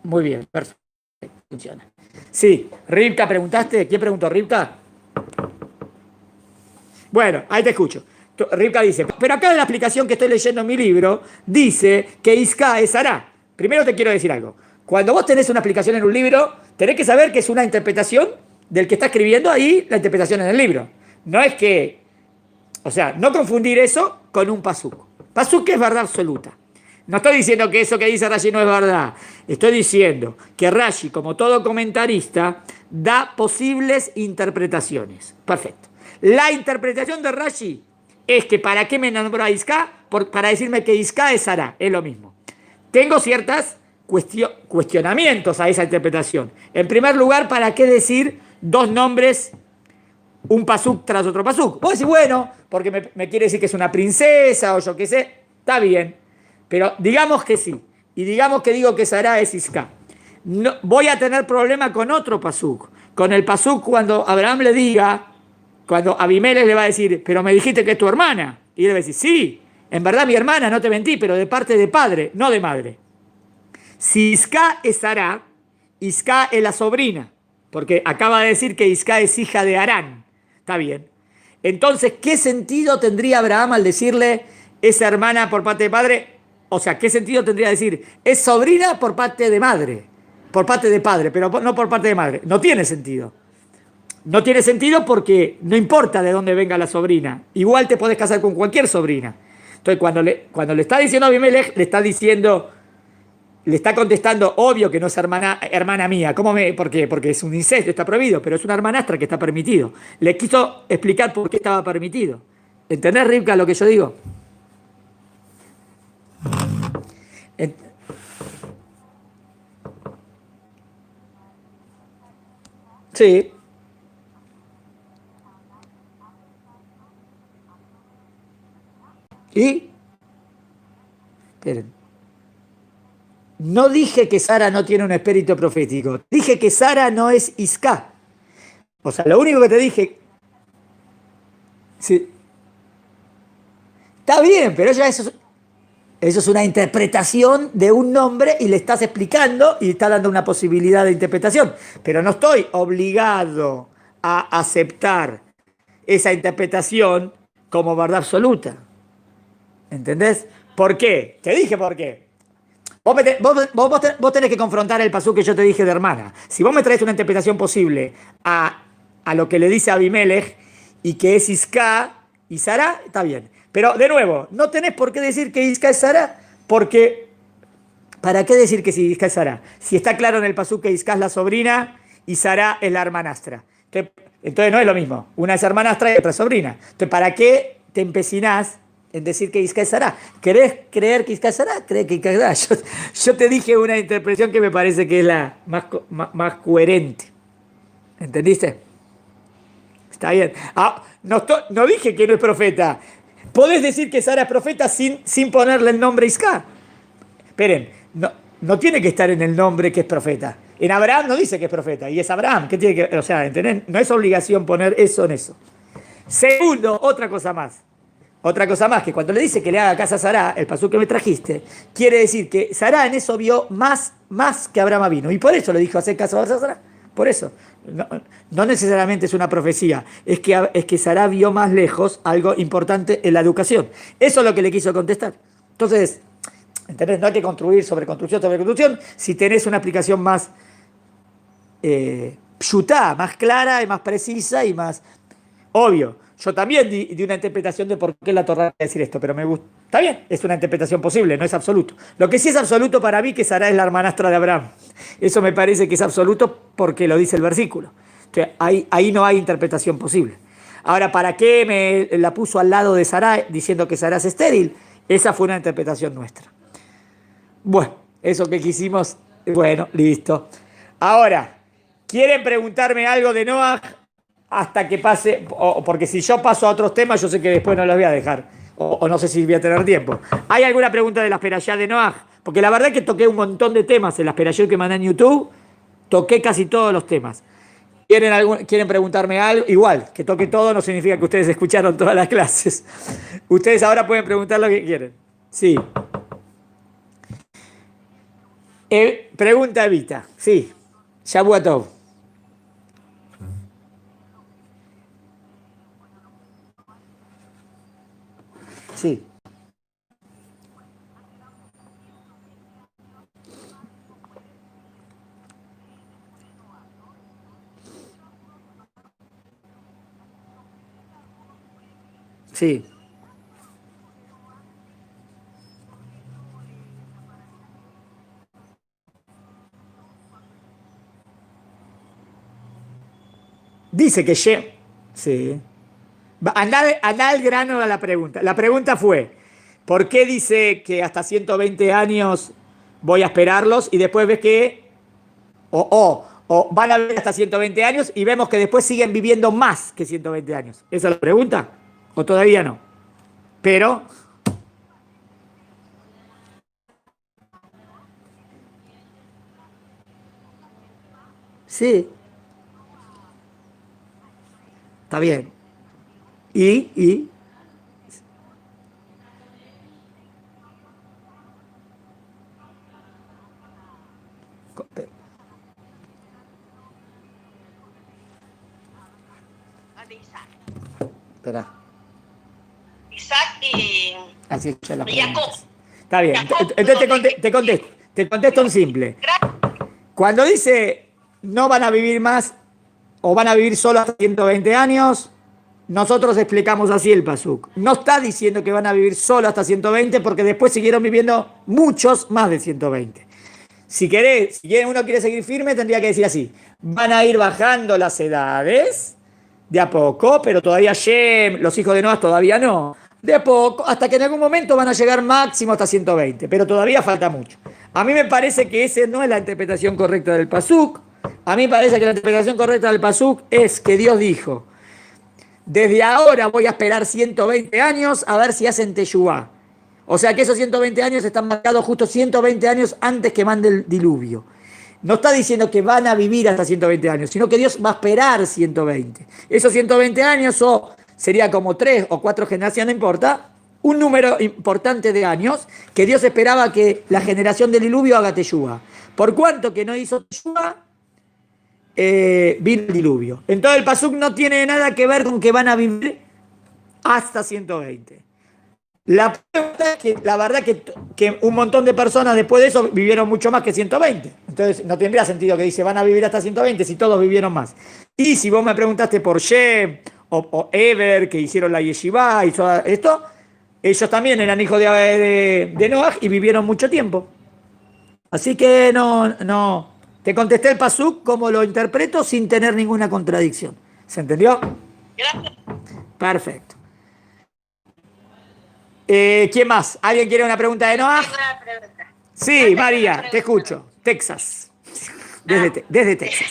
Muy bien, perfecto. Funciona. Sí, Rivka, ¿preguntaste? ¿Quién preguntó? ¿Rivka? Bueno, ahí te escucho. Rivka dice, pero acá en la explicación que estoy leyendo en mi libro, dice que Isca es Sará. Primero te quiero decir algo. Cuando vos tenés una explicación en un libro, tenés que saber que es una interpretación del que está escribiendo ahí la interpretación en el libro. No es que, o sea, no confundir eso con un pasuk. Pasuk es verdad absoluta. No estoy diciendo que eso que dice Rashi no es verdad. Estoy diciendo que Rashi, como todo comentarista, da posibles interpretaciones. Perfecto. La interpretación de Rashi es que ¿para qué me nombró a Isca? Para decirme que Isca es Sará. Es lo mismo. Tengo ciertos cuestionamientos a esa interpretación. En primer lugar, ¿para qué decir dos nombres, un pasuk tras otro pasuk? Vos decís, bueno, porque me quiere decir que es una princesa o yo qué sé. Está bien. Pero digamos que sí. Y digamos que digo que Sará es Isca. No, voy a tener problema con otro pasuk. Con el pasuk cuando Abraham le diga, cuando Abimelech le va a decir, pero me dijiste que es tu hermana. Y él le va a decir, sí, en verdad mi hermana, no te mentí, pero de parte de padre, no de madre. Si Isca es Sará, Isca es la sobrina. Porque acaba de decir que Isca es hija de Harán. Está bien. Entonces, ¿qué sentido tendría Abraham al decirle esa hermana por parte de padre? O sea, ¿qué sentido tendría decir es sobrina por parte de madre? Por parte de padre, pero no por parte de madre. No tiene sentido. No tiene sentido porque no importa de dónde venga la sobrina. Igual te podés casar con cualquier sobrina. Entonces, cuando le está diciendo a Abimelech, le está diciendo, le está contestando, obvio que no es hermana mía. ¿Por qué? Porque es un incesto, está prohibido, pero es una hermanastra que está permitido. Le quiso explicar por qué estaba permitido. ¿Entendés, Rivka, lo que yo digo? Sí. Y, esperen, no dije que Sara no tiene un espíritu profético. Dije que Sara no es Isca. O sea, lo único que te dije. Sí, está bien, pero ya eso es una interpretación de un nombre y le estás explicando y está dando una posibilidad de interpretación. Pero no estoy obligado a aceptar esa interpretación como verdad absoluta. ¿Entendés? ¿Por qué? Te dije por qué. Vos tenés que confrontar el pasú que yo te dije de hermana. Si vos me traes una interpretación posible a lo que le dice Abimelech y que es Isca y Sara, está bien. Pero de nuevo, no tenés por qué decir que Isca es Sara, porque ¿para qué decir que si Isca es Sara? Si está claro en el pasú que Isca es la sobrina y Sara es la hermanastra. Entonces no es lo mismo. Una es hermanastra y otra es sobrina. Entonces, ¿para qué te empecinás en decir que Isca es Sará? ¿Querés creer que Isca es Sará? Cree que Isca es Sará. Yo te dije una interpretación que me parece que es la más coherente. ¿Entendiste? Está bien. No dije que no es profeta. Podés decir que Sara es profeta sin ponerle el nombre Isca. Esperen, no tiene que estar en el nombre que es profeta. En Abraham no dice que es profeta, y es Abraham. ¿Qué tiene que, o sea, ¿entendés? No es obligación poner eso en eso. Segundo, otra cosa más. Otra cosa más, que cuando le dice que le haga casa a Sará, el pasú que me trajiste, quiere decir que Sará en eso vio más que Abraham vino. Y por eso le dijo hacer caso a Sará. Por eso. No necesariamente es una profecía. Es que Sará vio más lejos algo importante en la educación. Eso es lo que le quiso contestar. Entonces, ¿entendés? No hay que construir sobre construcción. Si tenés una aplicación más pshutá, más clara y más precisa y más obvio. Yo también di una interpretación de por qué la Torá decir esto, pero me gusta. Está bien, es una interpretación posible, no es absoluto. Lo que sí es absoluto para mí que Sara es la hermanastra de Abraham. Eso me parece que es absoluto porque lo dice el versículo. Entonces, ahí no hay interpretación posible. Ahora, ¿para qué me la puso al lado de Sara diciendo que Sara es estéril? Esa fue una interpretación nuestra. Bueno, eso que quisimos, bueno, listo. Ahora, ¿quieren preguntarme algo de Noah hasta que pase? Porque si yo paso a otros temas, yo sé que después no los voy a dejar. O no sé si voy a tener tiempo. ¿Hay alguna pregunta de las perashá de Noah? Porque la verdad es que toqué un montón de temas en las perashá que mandé en YouTube. Toqué casi todos los temas. ¿Quieren preguntarme algo? Igual, que toque todo no significa que ustedes escucharon todas las clases. Ustedes ahora pueden preguntar lo que quieren. Sí. Pregunta Evita. Sí. Shabu Tov. Sí. Sí. Dice que Sí. Andá al grano a la pregunta. La pregunta fue, ¿por qué dice que hasta 120 años voy a esperarlos y después ves que o van a vivir hasta 120 años y vemos que después siguen viviendo más que 120 años? ¿Esa es la pregunta? ¿O todavía no? Pero, sí, está bien. Y, de Isaac. espera, Isaac así ya las y Jacob. preguntas. Está bien. Jacob, Entonces donde- te contesto en simple. Cuando dice no van a vivir más o van a vivir solo hasta 120 años, nosotros explicamos así el pasuk. No está diciendo que van a vivir solo hasta 120 porque después siguieron viviendo muchos más de 120. Si uno quiere seguir firme, tendría que decir así. Van a ir bajando las edades de a poco, pero todavía Shem, los hijos de Noah todavía no. De a poco, hasta que en algún momento van a llegar máximo hasta 120, pero todavía falta mucho. A mí me parece que esa no es la interpretación correcta del pasuk. A mí me parece que la interpretación correcta del pasuk es que Dios dijo, desde ahora voy a esperar 120 años a ver si hacen teshuvá. O sea que esos 120 años están marcados justo 120 años antes que mande el diluvio. No está diciendo que van a vivir hasta 120 años, sino que Dios va a esperar 120. Esos 120 años sería como 3 o 4 generaciones, no importa, un número importante de años que Dios esperaba que la generación del diluvio haga teshuvá. Por cuanto que no hizo teshuvá, vino el diluvio. Entonces el pasuk no tiene nada que ver con que van a vivir hasta 120. La pregunta es que la verdad que un montón de personas después de eso vivieron mucho más que 120. Entonces no tendría sentido que dice van a vivir hasta 120 si todos vivieron más. Y si vos me preguntaste por Shem o Eber, que hicieron la yeshiva y todo esto, ellos también eran hijos de Noah y vivieron mucho tiempo. Así que no. Te contesté el pasuk como lo interpreto sin tener ninguna contradicción. ¿Se entendió? Gracias. Perfecto. ¿Quién más? ¿Alguien quiere una pregunta de Noah? Tengo una pregunta. Sí, Yo tengo María, una te pregunta. escucho. Texas. Desde Texas.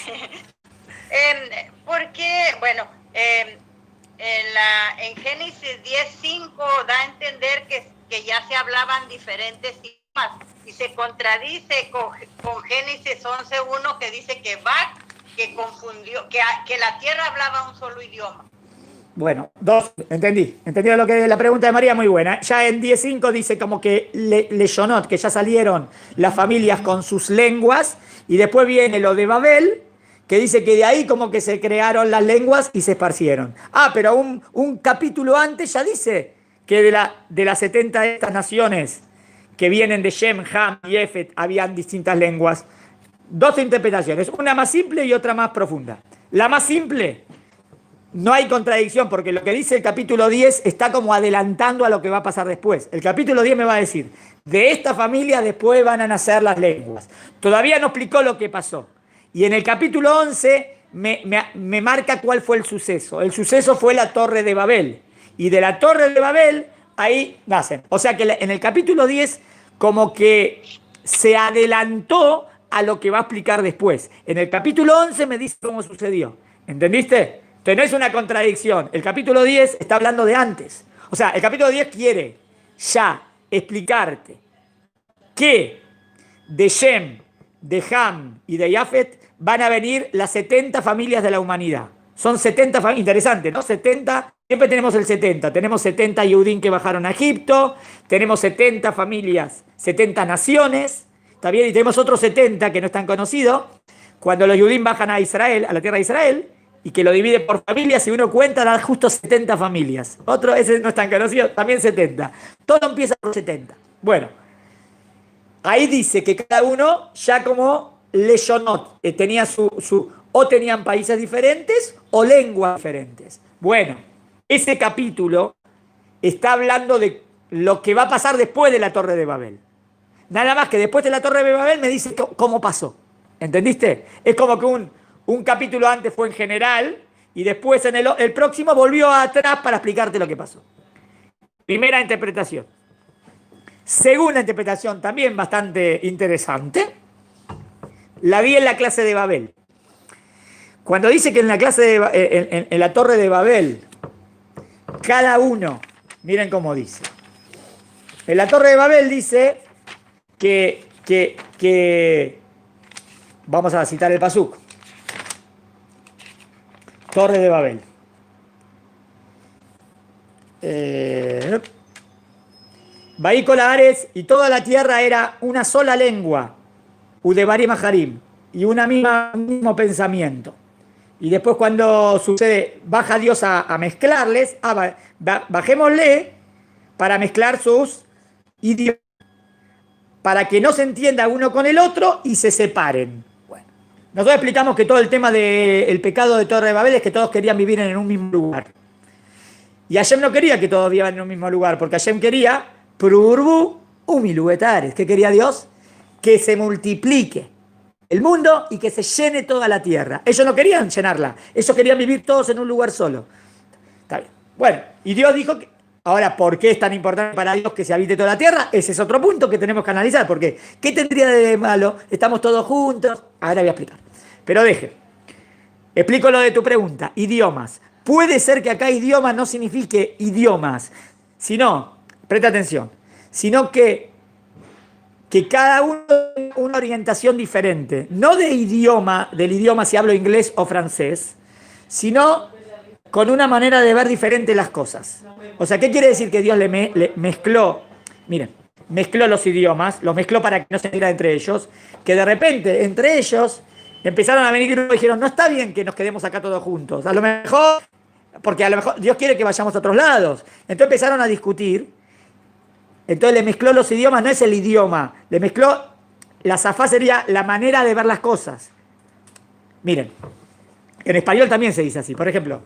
Porque, bueno, en Génesis 10:5 da a entender que ya se hablaban diferentes idiomas y se contradice con Génesis 11:1 que dice que que confundió, que la tierra hablaba un solo idioma. Bueno, entendí lo que la pregunta de María, muy buena. Ya en 10.5 dice como que Leshonot, que ya salieron las familias con sus lenguas, y después viene lo de Babel, que dice que de ahí como que se crearon las lenguas y se esparcieron. Pero un capítulo antes ya dice que de las 70 de estas naciones que vienen de Shem, Ham y Efet, habían distintas lenguas. Dos interpretaciones, una más simple y otra más profunda. La más simple, no hay contradicción, porque lo que dice el capítulo 10 está como adelantando a lo que va a pasar después. El capítulo 10 me va a decir, de esta familia después van a nacer las lenguas. Todavía no explicó lo que pasó. Y en el capítulo 11 me marca cuál fue el suceso. El suceso fue la Torre de Babel. Y de la Torre de Babel, ahí nacen. O sea que en el capítulo 10 como que se adelantó a lo que va a explicar después. En el capítulo 11 me dice cómo sucedió. ¿Entendiste? Entonces no es una contradicción. El capítulo 10 está hablando de antes. O sea, el capítulo 10 quiere ya explicarte que de Shem, de Ham y de Yafet van a venir las 70 familias de la humanidad. Son 70 familias, interesante, ¿no? 70, siempre tenemos el 70. Tenemos 70 Yehudim que bajaron a Egipto, tenemos 70 familias, 70 naciones. ¿está bien? Y tenemos otros 70 que no están conocidos, cuando los judíos bajan a Israel, a la tierra de Israel, y que lo divide por familias, si uno cuenta, da justo 70 familias. Otro, ese no es tan conocido, también 70. Todo empieza por 70. Bueno, ahí dice que cada uno ya como leyonot, tenía o tenían países diferentes o lenguas diferentes. Bueno, ese capítulo está hablando de lo que va a pasar después de la Torre de Babel. Nada más que después de la Torre de Babel me dice cómo pasó. ¿Entendiste? Es como que un capítulo antes fue en general y después en el próximo volvió atrás para explicarte lo que pasó. Primera interpretación. Segunda interpretación, también bastante interesante, la vi en la clase de Babel. Cuando dice que en la clase en la Torre de Babel, cada uno, miren cómo dice. En la Torre de Babel dice que vamos a citar el pasuk. Torre de Babel. Baíkol Haaretz, y toda la tierra era una sola lengua, Udebarim Aharim, y un mismo pensamiento. Y después cuando sucede, baja Dios a mezclarles, bajémosle para mezclar sus idiomas, para que no se entienda uno con el otro y se separen. Bueno, nosotros explicamos que todo el tema del pecado de Torre de Babel es que todos querían vivir en un mismo lugar. Y Hashem no quería que todos vivan en un mismo lugar, porque Hashem quería Prurbu Umiluetares. ¿Qué quería Dios? Que se multiplique el mundo y que se llene toda la tierra. Ellos no querían llenarla, ellos querían vivir todos en un lugar solo. Está bien. Bueno, y Dios dijo que... Ahora, ¿por qué es tan importante para Dios que se habite toda la tierra? Ese es otro punto que tenemos que analizar, porque ¿qué tendría de malo? Estamos todos juntos. Ahora voy a explicar. Pero explico lo de tu pregunta. Idiomas. Puede ser que acá idioma no signifique idiomas, sino, presta atención, sino que cada uno tiene una orientación diferente. No del idioma si hablo inglés o francés, sino con una manera de ver diferente las cosas. O sea, ¿qué quiere decir que Dios le mezcló? Miren, mezcló los idiomas, los mezcló para que no se entiendan entre ellos, que de repente entre ellos empezaron a venir grupos y dijeron, no está bien que nos quedemos acá todos juntos, a lo mejor, porque a lo mejor Dios quiere que vayamos a otros lados. Entonces empezaron a discutir, entonces le mezcló los idiomas, no es el idioma, le mezcló, la zafá sería la manera de ver las cosas. Miren, en español también se dice así, por ejemplo,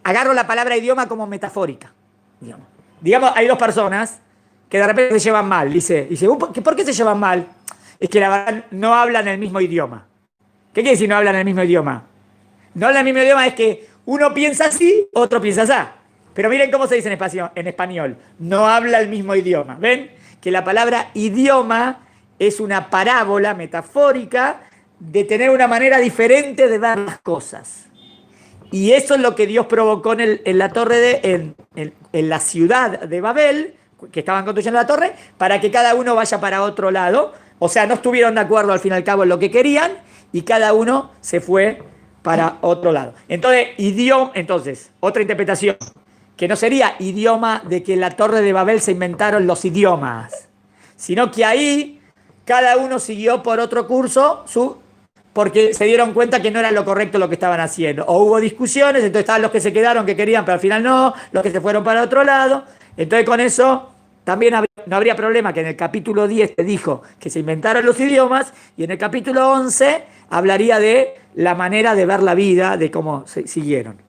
agarro la palabra idioma como metafórica. Digamos, hay dos personas que de repente se llevan mal. Dice, ¿por qué se llevan mal? Es que la verdad no hablan el mismo idioma. ¿Qué quiere decir no hablan el mismo idioma? No hablan el mismo idioma es que uno piensa así, otro piensa así. Pero miren cómo se dice en español. No habla el mismo idioma. ¿Ven? Que la palabra idioma es una parábola metafórica de tener una manera diferente de ver las cosas. Y eso es lo que Dios provocó en la torre en la ciudad de Babel, que estaban construyendo la torre, para que cada uno vaya para otro lado. O sea, no estuvieron de acuerdo al fin y al cabo en lo que querían y cada uno se fue para otro lado. Entonces, otra interpretación, que no sería idioma de que en la torre de Babel se inventaron los idiomas, sino que ahí cada uno siguió por otro curso porque se dieron cuenta que no era lo correcto lo que estaban haciendo. O hubo discusiones, entonces estaban los que se quedaron, que querían, pero al final no, los que se fueron para otro lado. Entonces con eso también no habría problema, que en el capítulo 10 te dijo que se inventaron los idiomas, y en el capítulo 11 hablaría de la manera de ver la vida, de cómo se siguieron.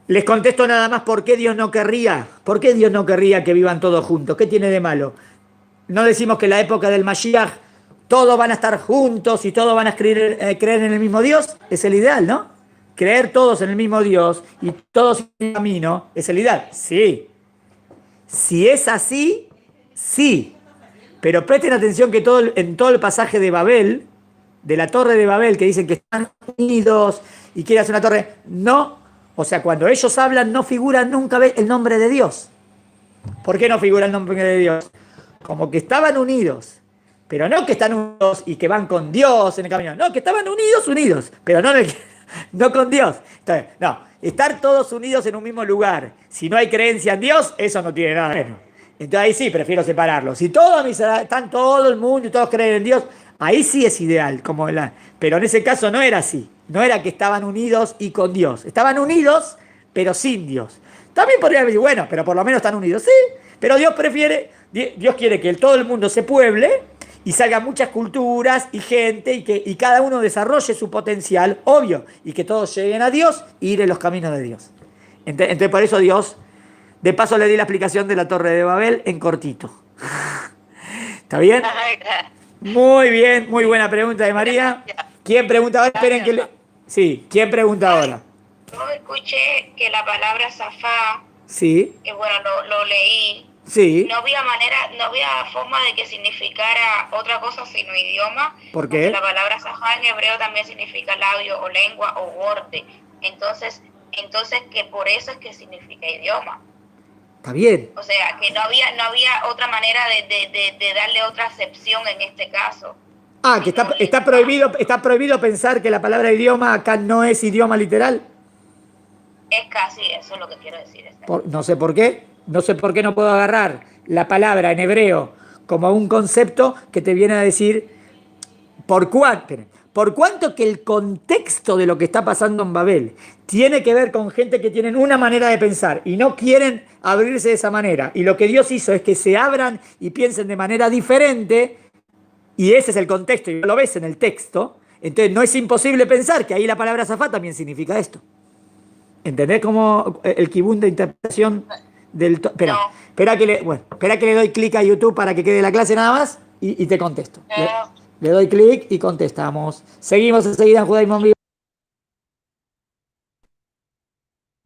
Les contesto nada más por qué Dios no querría. ¿Por qué Dios no querría que vivan todos juntos? ¿Qué tiene de malo? No decimos que en la época del Mashiach todos van a estar juntos y todos van a creer en el mismo Dios. Es el ideal, ¿no? Creer todos en el mismo Dios y todos en el camino es el ideal. Sí. Si es así, sí. Pero presten atención que en todo el pasaje de Babel, de la torre de Babel, que dicen que están unidos y quieren hacer una torre, no. O sea, cuando ellos hablan no figura nunca el nombre de Dios. ¿Por qué no figura el nombre de Dios? Como que estaban unidos. Pero no que están unidos y que van con Dios en el camino. No, que estaban unidos, pero no con Dios. Entonces, no, estar todos unidos en un mismo lugar, si no hay creencia en Dios, eso no tiene nada de bueno. Entonces ahí sí prefiero separarlo. Si todos están todo el mundo y todos creen en Dios, ahí sí es ideal. Pero en ese caso no era así. No era que estaban unidos y con Dios. Estaban unidos, pero sin Dios. También podría decir, bueno, pero por lo menos están unidos. Sí, pero Dios quiere que todo el mundo se pueble y salgan muchas culturas y gente y cada uno desarrolle su potencial, obvio, y que todos lleguen a Dios y ir en los caminos de Dios. Entonces por eso Dios, de paso le di la explicación de la Torre de Babel en cortito. ¿Está bien? Muy bien, muy buena pregunta de María. ¿Quién pregunta ahora? Esperen que Sí, ¿quién pregunta ahora? Yo escuché que la palabra zafá, Sí, que bueno, lo leí, sí. no había forma de que significara otra cosa sino idioma. ¿Por Porque qué? la palabra zafá en hebreo también significa labio o lengua o borde. Entonces que por eso es que significa idioma. Está bien. O sea, que no había otra manera de darle otra acepción en este caso. Ah, que está prohibido pensar que la palabra idioma acá no es idioma literal. Es casi eso lo que quiero decir. No sé por qué. No sé por qué no puedo agarrar la palabra en hebreo como un concepto que te viene a decir por cuanto que el contexto de lo que está pasando en Babel tiene que ver con gente que tienen una manera de pensar y no quieren abrirse de esa manera. Y lo que Dios hizo es que se abran y piensen de manera diferente. Y ese es el contexto, y lo ves en el texto. Entonces no es imposible pensar que ahí la palabra zafá también significa esto. ¿Entendés cómo el kibún de interpretación del... Espera que le doy clic a YouTube para que quede la clase nada más y te contesto. Le doy clic y contestamos. Seguimos enseguida en Judaísmo en Vivo.